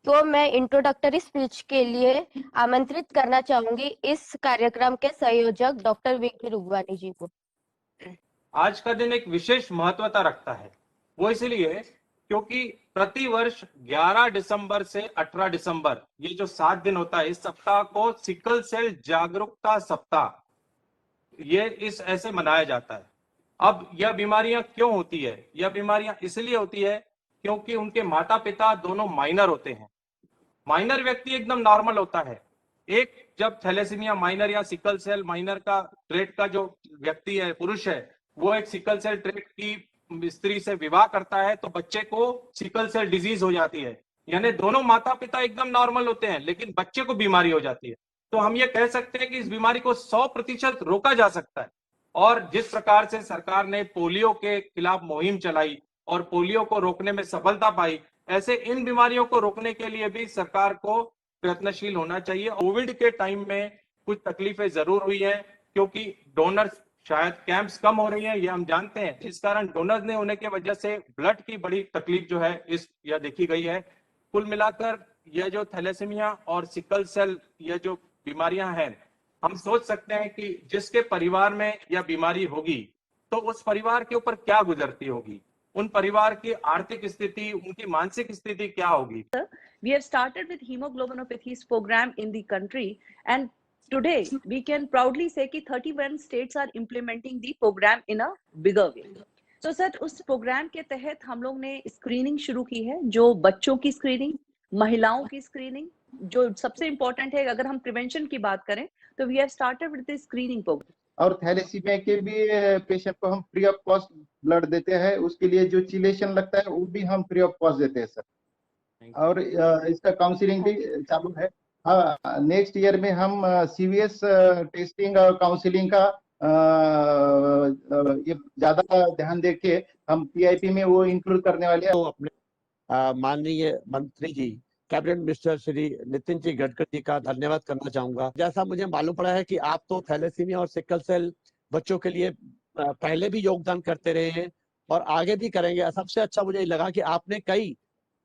तो मैं introductory speech के लिए आमंत्रित करना चाहूंगी इस कार्यक्रम के संयोजक डॉक्टर विकी रुगवानी जी को। आज का दिन एक विशेष महत्वता रखता है। वो इसलिए क्योंकि प्रति वर्ष 11 दिसंबर से 18 दिसंबर ये जो 7 दिन होता है, इस सप्ताह को सिकल सेल जागरूकता सप्ताह ये इस ऐसे मनाया जाता है। अब यह बीमारियां क्यों होती है? यह बीमारियां इसलिए होती है क्योंकि उनके माता पिता दोनों माइनर होते हैं। माइनर व्यक्ति एकदम नॉर्मल होता है। एक जब थैलेसीमिया माइनर या सिकल सेल माइनर का ट्रेट का जो व्यक्ति है, पुरुष है, वो एक सिकल सेल ट्रेट की स्त्री से विवाह करता है तो बच्चे को सिकल सेल डिजीज हो जाती है। यानी दोनों माता पिता एकदम नॉर्मल होते हैं लेकिन बच्चे को बीमारी हो जाती है। तो हम ये कह सकते हैं कि इस बीमारी को 100% रोका जा सकता है। और जिस प्रकार से सरकार ने पोलियो के खिलाफ मुहिम चलाई और पोलियो को रोकने में सफलता पाई, ऐसे इन बीमारियों को रोकने के लिए भी सरकार को प्रयत्नशील होना चाहिए। कोविड के टाइम में कुछ तकलीफें जरूर हुई हैं क्योंकि डोनर्स शायद कैंप्स कम हो रही हैं, ये हम जानते हैं। इस कारण डोनर्स ने होने की वजह से ब्लड की बड़ी तकलीफ जो है यह देखी गई है। कुल मिलाकर यह जो थैलेसीमिया और सिकल सेल यह जो बीमारियां हैं, हम सोच सकते हैं कि जिसके परिवार में यह बीमारी होगी तो उस परिवार के ऊपर क्या गुजरती होगी, उन परिवार की आर्थिक स्थिति, उनकी मानसिक स्थिति क्या होगी। We have started with hemoglobinopathies program in the country, and today we can proudly say कि 31 states are implementing the program in a bigger way. So sir, उस प्रोग्राम के तहत हम लोग ने स्क्रीनिंग शुरू की है, जो बच्चों की स्क्रीनिंग, महिलाओं की स्क्रीनिंग, जो सबसे इम्पोर्टेंट है अगर हम प्रिवेंशन की बात करें तो we have started with the screening program. और थैलेसीमिया के भी पेशेंट को हम फ्री ऑफ कॉस्ट ब्लड देते हैं, उसके लिए जो चिलेशन लगता है वो भी हम फ्री ऑफ कॉस्ट देते हैं सर। और इसका काउंसलिंग भी चालू है। हाँ, नेक्स्ट ईयर में हम सीवीएस टेस्टिंग और काउंसलिंग का ये ज्यादा ध्यान देके हम पीआईपी में वो इंक्लूड करने वाले हैं। तो अपने माननीय मंत्री जी, कैबिनेट मिनिस्टर श्री नितिन जी गडकरी जी का धन्यवाद करना चाहूंगा। जैसा मुझे मालूम पड़ा है कि आप तो थैलेसीमिया और सिकल सेल बच्चों के लिए पहले भी योगदान करते रहे हैं और आगे भी करेंगे। सबसे अच्छा मुझे लगा कि आपने कई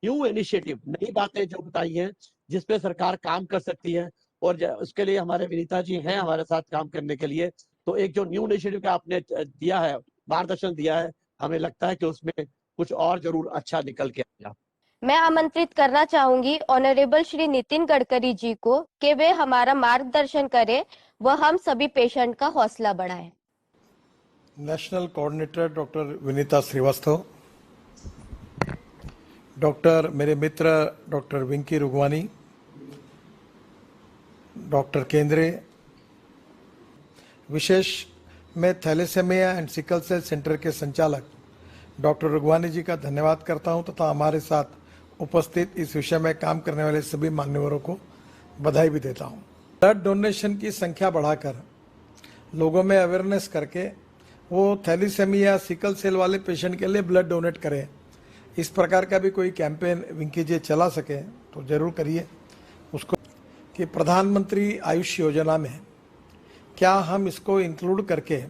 न्यू इनिशिएटिव, नई बातें जो बताई हैं जिसपे सरकार काम कर सकती है, और उसके लिए हमारे विनीता जी हैं हमारे साथ काम करने के लिए। तो एक जो न्यू इनिशिएटिव का आपने दिया है, मार्गदर्शन दिया है, हमें लगता है कि उसमें कुछ और जरूर अच्छा निकल के आएगा। मैं आमंत्रित करना चाहूंगी ऑनरेबल श्री नितिन गडकरी जी को कि वे हमारा मार्गदर्शन करें व हम सभी पेशेंट का हौसला बढ़ाएं। National coordinator doctor Vinita Srivastava, doctor मेरे मित्र डॉक्टर विंकी रुगवानी, डॉक्टर केंद्रे, विशेष मैं thalassemia and sickle cell centre के संचालक डॉक्टर रुगवानी जी का धन्यवाद करता हूं तथा हमारे साथ उपस्थित इस विषय में काम करने वाले सभी मान्यवरों को बधाई भी देता हूं। ब्लड डोनेशन की संख्या बढ़ाकर लोगों में अवेयरनेस करके वो थैलेसेमिया सिकल सेल वाले पेशेंट के लिए ब्लड डोनेट करें, इस प्रकार का भी कोई कैंपेन विंकी जी चला सके तो जरूर करिए उसको। कि प्रधानमंत्री आयुष योजना में क्या हम इसको इंक्लूड करके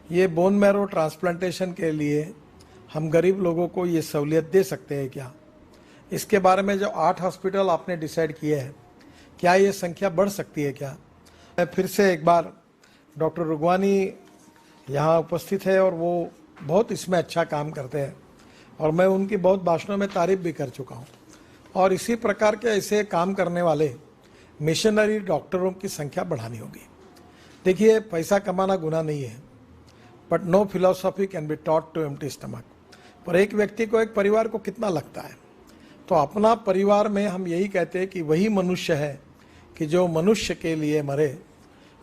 ये बोन मैरो ट्रांसप्लांटेशन के लिए हम गरीब लोगों को ये सहूलियत दे सकते हैं क्या? इसके बारे में जो 8 हॉस्पिटल आपने डिसाइड किए हैं, क्या ये संख्या बढ़ सकती है क्या? मैं फिर से एक बार डॉक्टर रुगवानी यहाँ उपस्थित है और वो बहुत इसमें अच्छा काम करते हैं और मैं उनकी बहुत भाषणों में तारीफ भी कर चुका हूँ। और इसी प्रकार के ऐसे काम करने वाले मिशनरी डॉक्टरों की संख्या बढ़ानी होगी। देखिए, पैसा कमाना गुनाह नहीं है, but no philosophy can be taught to empty stomach. पर एक व्यक्ति को, एक परिवार को कितना लगता है, तो अपना परिवार में हम यही कहते हैं कि वही मनुष्य है कि जो मनुष्य के लिए मरे।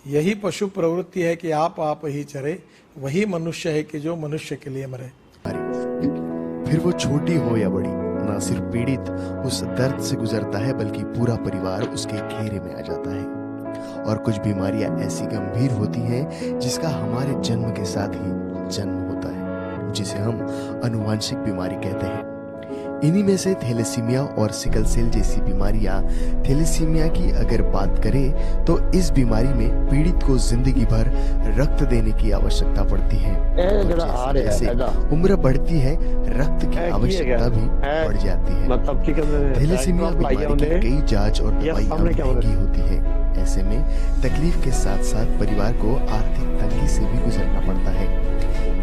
यही पशु प्रवृत्ति है कि आप ही चरे, वही मनुष्य है कि जो मनुष्य के लिए मरे। फिर वो छोटी हो या बड़ी, ना सिर्फ पीड़ित उस दर्द से गुजरता है बल्कि पूरा परिवार उसके घेरे में आ जाता है। और कुछ बीमारियां ऐसी गंभीर होती हैं जिसका हमारे जन्म के साथ ही जन्म होता है, जिसे हम आनुवंशिक बीमारी कहते हैं। इन्हीं में से थैलेसीमिया और सिकल सेल जैसी बीमारियां। थैलेसीमिया की अगर बात करें तो इस बीमारी में पीड़ित को जिंदगी भर रक्त देने की आवश्यकता पड़ती है। और जैसे जैसे उम्र बढ़ती है रक्त की आवश्यकता भी बढ़ जाती है। मतलब थैलेसीमिया बीमारी की कई जांच और दवाइयां महंगी होती है। ऐसे में तकलीफ के साथ साथ परिवार को आर्थिक तंगी से भी गुजरना पड़ता है।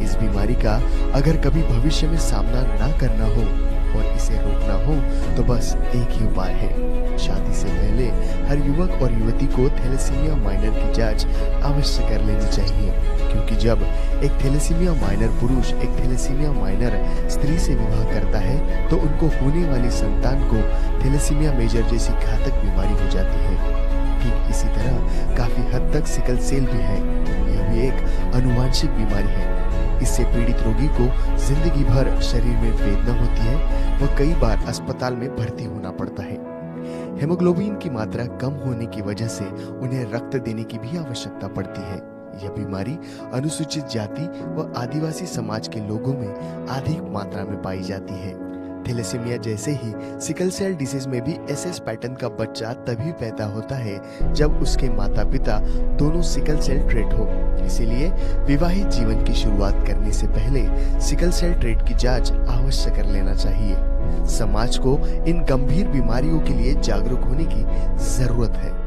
इस बीमारी का अगर कभी भविष्य में सामना ना करना हो और इसे रोकना हो तो बस एक ही उपाय है। शादी से पहले हर युवक और युवती को थैलेसीमिया माइनर की जांच अवश्य कर लेनी चाहिए, क्योंकि जब एक थैलेसीमिया माइनर पुरुष एक थैलेसीमिया माइनर स्त्री से विवाह करता है तो उनको होने वाली संतान को थैलेसीमिया मेजर जैसी घातक बीमारी हो जाती है। ठीक इसी तरह काफी हद तक सिकल सेल भी है। यह भी एक आनुवांशिक बीमारी है। इससे पीड़ित रोगी को जिंदगी भर शरीर में वेदना होती है व कई बार अस्पताल में भर्ती होना पड़ता है। हेमोग्लोबिन की मात्रा कम होने की वजह से उन्हें रक्त देने की भी आवश्यकता पड़ती है। यह बीमारी अनुसूचित जाति व आदिवासी समाज के लोगों में अधिक मात्रा में पाई जाती है। थैलेसीमिया जैसे ही सिकल सेल डिसीज में भी एसएस पैटर्न का बच्चा तभी पैदा होता है जब उसके माता पिता दोनों सिकल सेल ट्रेट हो। इसीलिए विवाहित जीवन की शुरुआत करने से पहले सिकल सेल ट्रेट की जांच अवश्य कर लेना चाहिए। समाज को इन गंभीर बीमारियों के लिए जागरूक होने की जरूरत है।